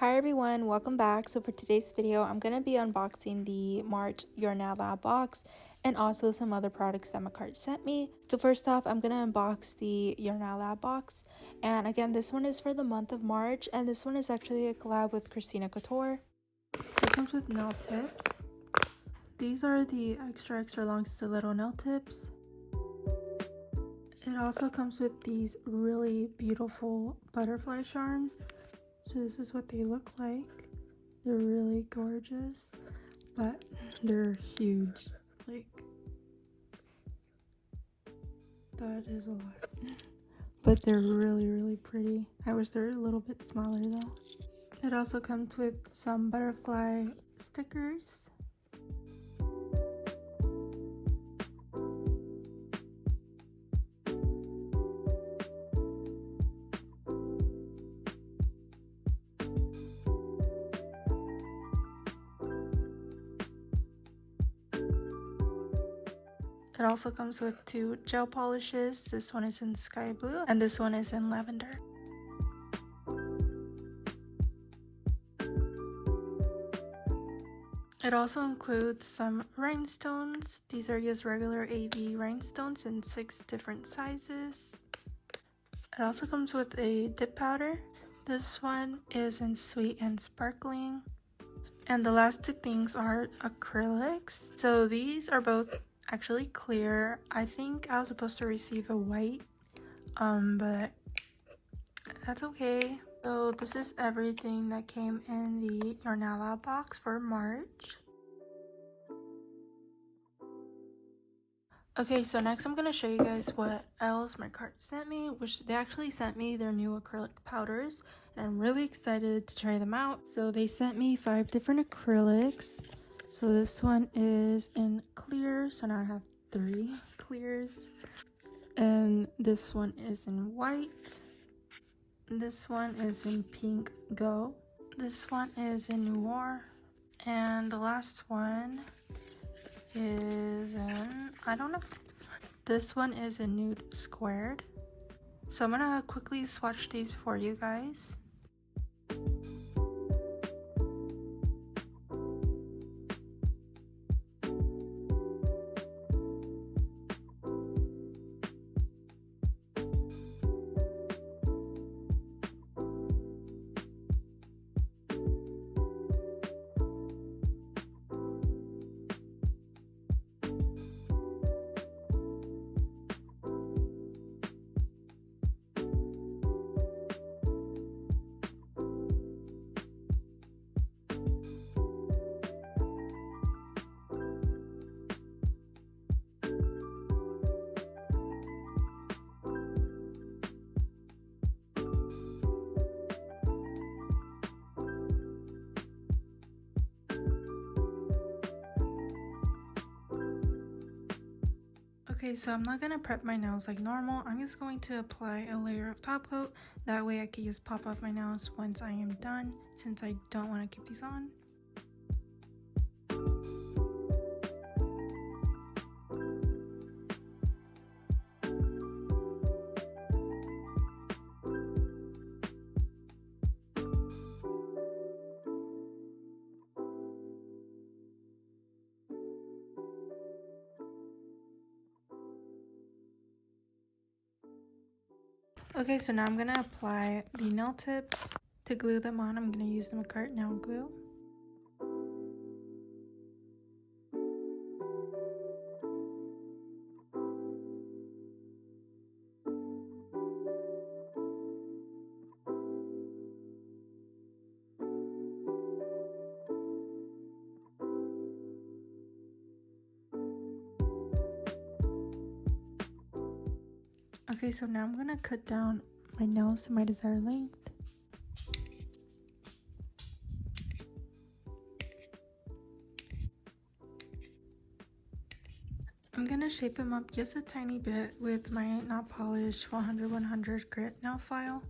Hi everyone, welcome back. So for today's video, I'm going to be unboxing the March Your Now Lab box and also some other products that Makartt sent me. So first off, I'm going to unbox the Your Now Lab box. And again, this one is for the month of March, and this one is actually a collab with Christina Couture. So it comes with nail tips. These are the extra long stiletto nail tips. It also comes with these really beautiful butterfly charms. So this is what they look like. They're really gorgeous, but they're huge. Like, that is a lot. But they're really pretty. I wish they're a little bit smaller though. It also comes with some butterfly stickers. It also comes with 2 gel polishes. This one is in sky blue and this one is in lavender. It also includes some rhinestones. These are just regular AV rhinestones in 6 different sizes. It also comes with a dip powder. This one is in sweet and sparkling. And the last 2 things are acrylics. So these are both actually clear. I think I was supposed to receive a white, but that's okay. So this is everything that came in the Your Now Lab box for March. Okay, so next I'm going to show you guys what else Makartt sent me, which they actually sent me their new acrylic powders, and I'm really excited to try them out. So they sent me 5 different acrylics. So this one is in clear, so now I have 3 clears. And this one is in white. This one is in pink go. This one is in noir. And the last one is in, I don't know. This one is a nude squared. So I'm gonna quickly swatch these for you guys. Okay, so I'm not gonna prep my nails like normal. I'm just going to apply a layer of top coat. That way I can just pop off my nails once I am done, since I don't want to keep these on. Okay, so now I'm gonna apply the nail tips. To glue them on, I'm gonna use the Mecart nail glue. Okay, so now I'm gonna cut down my nails to my desired length. I'm gonna shape them up just a tiny bit with my not polished 100 grit nail file.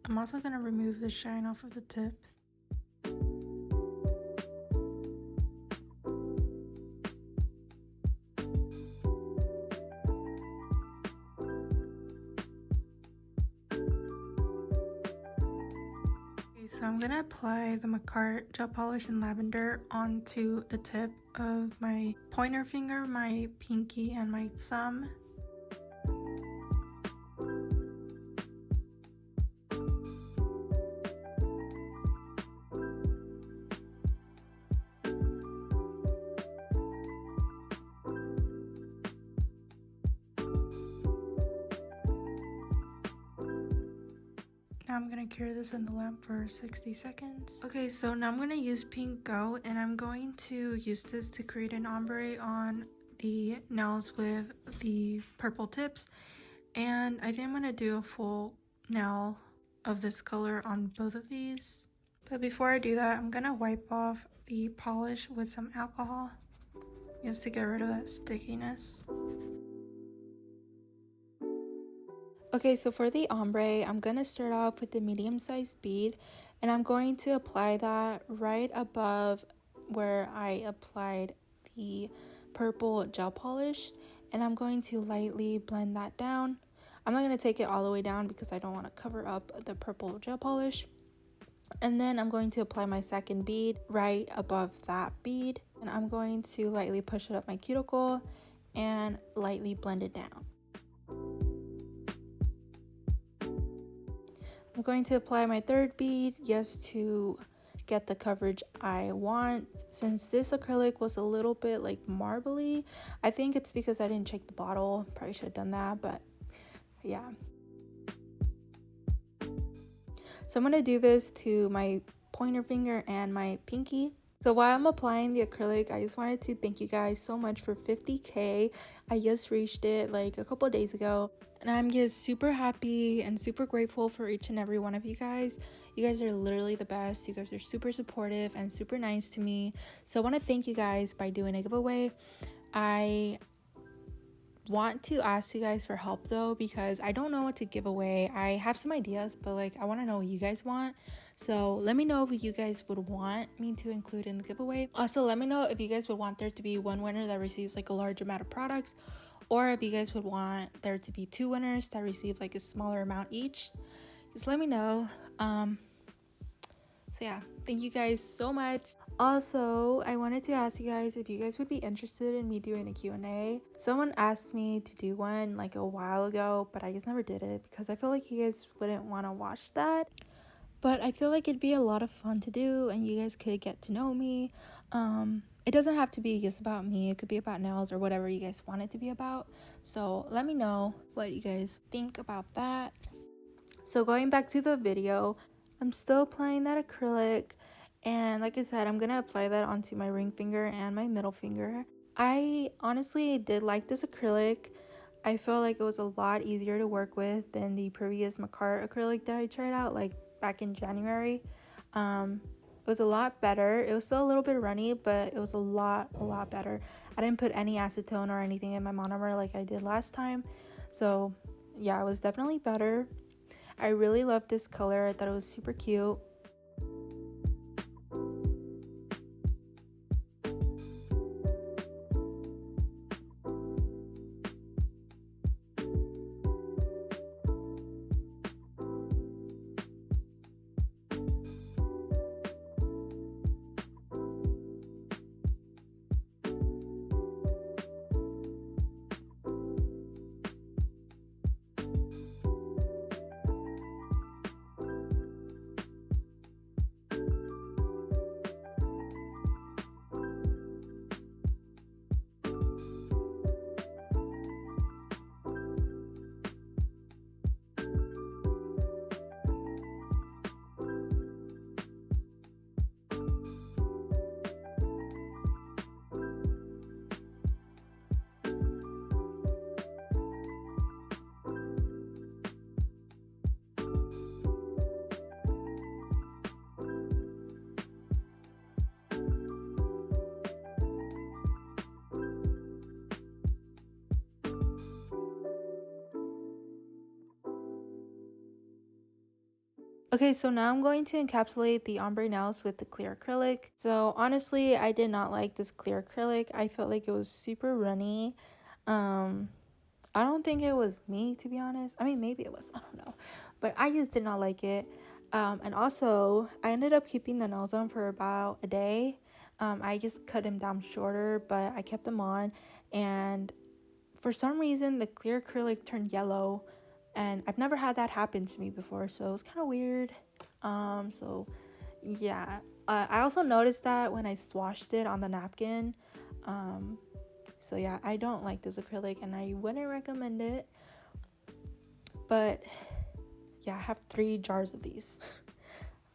I'm also gonna remove the shine off of the tip. Okay, so I'm gonna apply the Makartt gel polish in lavender onto the tip of my pointer finger, my pinky, and my thumb. Now I'm gonna cure this in the lamp for 60 seconds. Okay, so now I'm gonna use Pink Go, and I'm going to use this to create an ombre on the nails with the purple tips. And I think I'm gonna do a full nail of this color on both of these. But before I do that, I'm gonna wipe off the polish with some alcohol just to get rid of that stickiness. Okay, so for the ombre, I'm going to start off with the medium-sized bead, and I'm going to apply that right above where I applied the purple gel polish, and I'm going to lightly blend that down. I'm not going to take it all the way down because I don't want to cover up the purple gel polish. And then I'm going to apply my second bead right above that bead, and I'm going to lightly push it up my cuticle and lightly blend it down. I'm going to apply my third bead just to get the coverage I want. Since this acrylic was a little bit like marbly, I think it's because I didn't check the bottle. Probably should have done that, but yeah. So I'm going to do this to my pointer finger and my pinky. So while I'm applying the acrylic, I just wanted to thank you guys so much for 50K. I just reached it like a couple of days ago, and I'm just super happy and super grateful for each and every one of you guys. You guys are literally the best. You guys are super supportive and super nice to me. So I want to thank you guys by doing a giveaway. I want to ask you guys for help though, because I don't know what to give away. I have some ideas, but like I want to know what you guys want. So let me know if you guys would want me to include in the giveaway. Also, let me know if you guys would want there to be one winner that receives like a large amount of products, or if you guys would want there to be two winners that receive like a smaller amount each. Just let me know. So yeah, thank you guys so much. Also, I wanted to ask you guys if you guys would be interested in me doing a Q&A. Someone asked me to do one like a while ago, but I just never did it because I feel like you guys wouldn't want to watch that. But I feel like it'd be a lot of fun to do, and you guys could get to know me. It doesn't have to be just about me. It could be about nails or whatever you guys want it to be about. So let me know what you guys think about that. So going back to the video, I'm still applying that acrylic, and like I said, I'm gonna apply that onto my ring finger and my middle finger. I honestly did like this acrylic. I felt like it was a lot easier to work with than the previous Mecart acrylic that I tried out like back in January. It was a lot better. It was still a little bit runny, but it was a lot better. I didn't put any acetone or anything in my monomer like I did last time. So yeah, it was definitely better. I really loved this color. I thought it was super cute. Okay, so now I'm going to encapsulate the ombre nails with the clear acrylic. So honestly, I did not like this clear acrylic. I felt like it was super runny. I don't think it was me, to be honest. I mean, maybe it was, I don't know. But I just did not like it. And also, I ended up keeping the nails on for about a day. I just cut them down shorter, but I kept them on. And for some reason, the clear acrylic turned yellow. And I've never had that happen to me before, so it was kind of weird. So yeah. I also noticed that when I swatched it on the napkin. So yeah, I don't like this acrylic and I wouldn't recommend it. But yeah, I have 3 jars of these.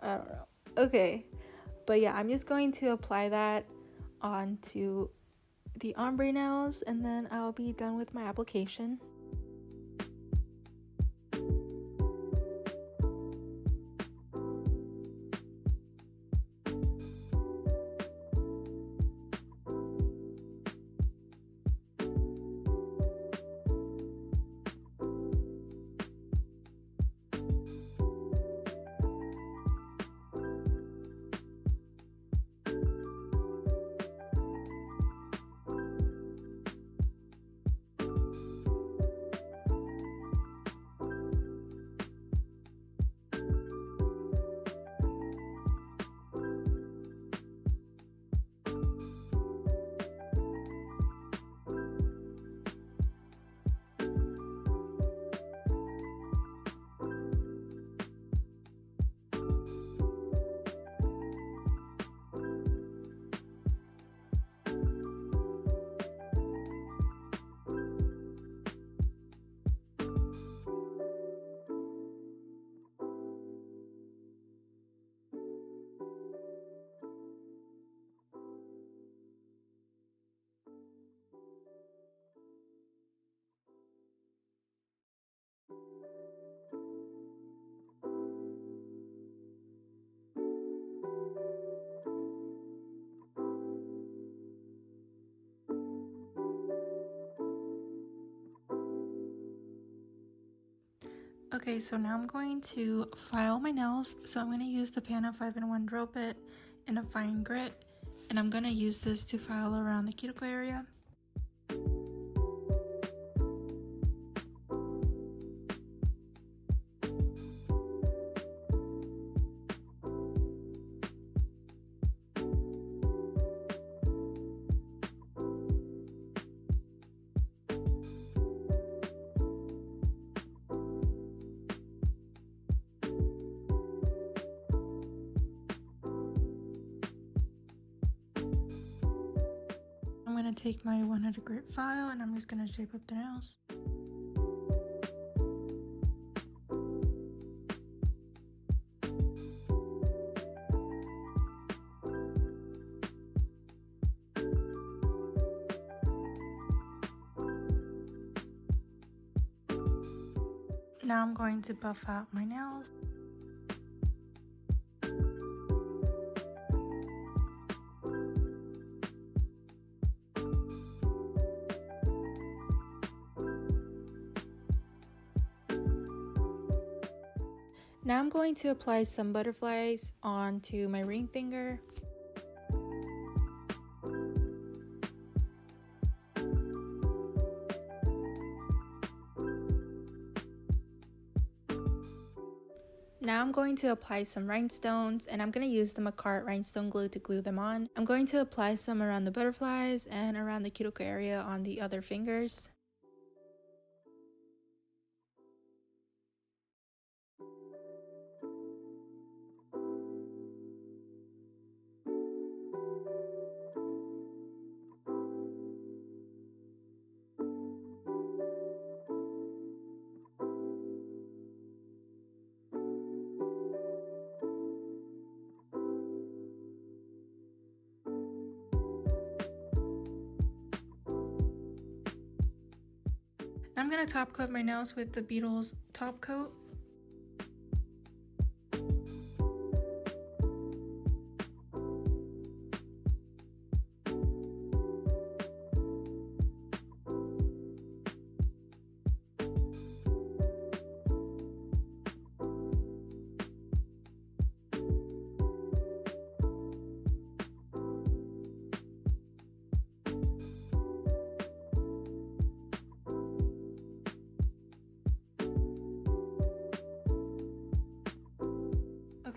I don't know. Okay. But yeah, I'm just going to apply that onto the ombre nails and then I'll be done with my application. Okay, so now I'm going to file my nails. So I'm going to use the Pana 5-in-1 drill bit in a fine grit, and I'm going to use this to file around the cuticle area. I'm going to take my 100 grit file and I'm just going to shape up the nails. Now I'm going to buff out my nails. Now I'm going to apply some butterflies onto my ring finger. Now I'm going to apply some rhinestones, and I'm going to use the Mecart rhinestone glue to glue them on. I'm going to apply some around the butterflies and around the cuticle area on the other fingers. I'm going to top coat my nails with the Beetles top coat.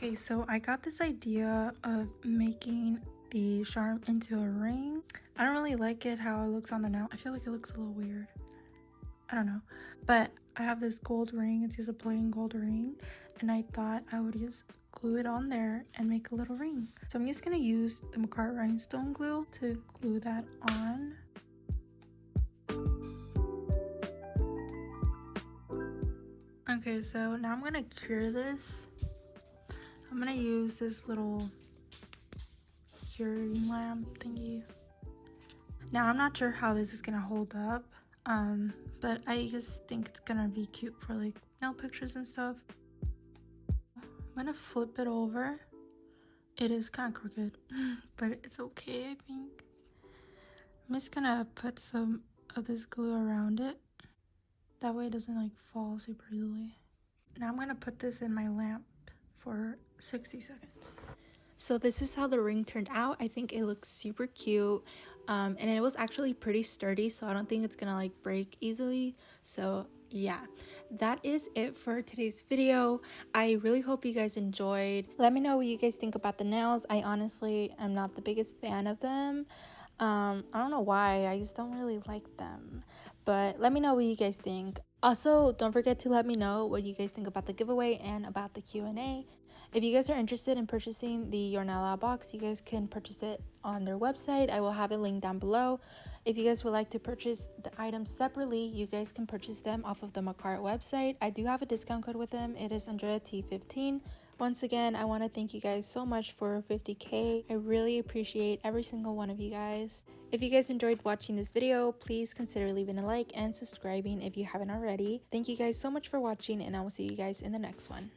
Okay, so I got this idea of making the charm into a ring. I don't really like it how it looks on the nail. I feel like it looks a little weird. I don't know. But I have this gold ring. It's just a plain gold ring. And I thought I would just glue it on there and make a little ring. So I'm just going to use the Makartt rhinestone glue to glue that on. Okay, so now I'm going to cure this. I'm going to use this little curing lamp thingy. Now I'm not sure how this is going to hold up. But I just think it's gonna be cute for like nail pictures and stuff. I'm gonna flip it over. It is kind of crooked, but it's okay, I think. I'm just gonna put some of this glue around it. That way it doesn't like fall super easily. Now I'm gonna put this in my lamp for 60 seconds. So this is how the ring turned out. I think it looks super cute. And it was actually pretty sturdy, so I don't think it's gonna like break easily. So yeah, that is it for today's video. I really hope you guys enjoyed. Let me know what you guys think about the nails. I honestly am not the biggest fan of them. I don't know why, I just don't really like them. But let me know what you guys think. Also, don't forget to let me know what you guys think about the giveaway and about the Q&A. If you guys are interested in purchasing the Yornella box, you guys can purchase it on their website. I will have it linked down below. If you guys would like to purchase the items separately, you guys can purchase them off of the Makartt website. I do have a discount code with them. It is AndreaT15. Once again, I want to thank you guys so much for 50K. I really appreciate every single one of you guys. If you guys enjoyed watching this video, please consider leaving a like and subscribing if you haven't already. Thank you guys so much for watching, and I will see you guys in the next one.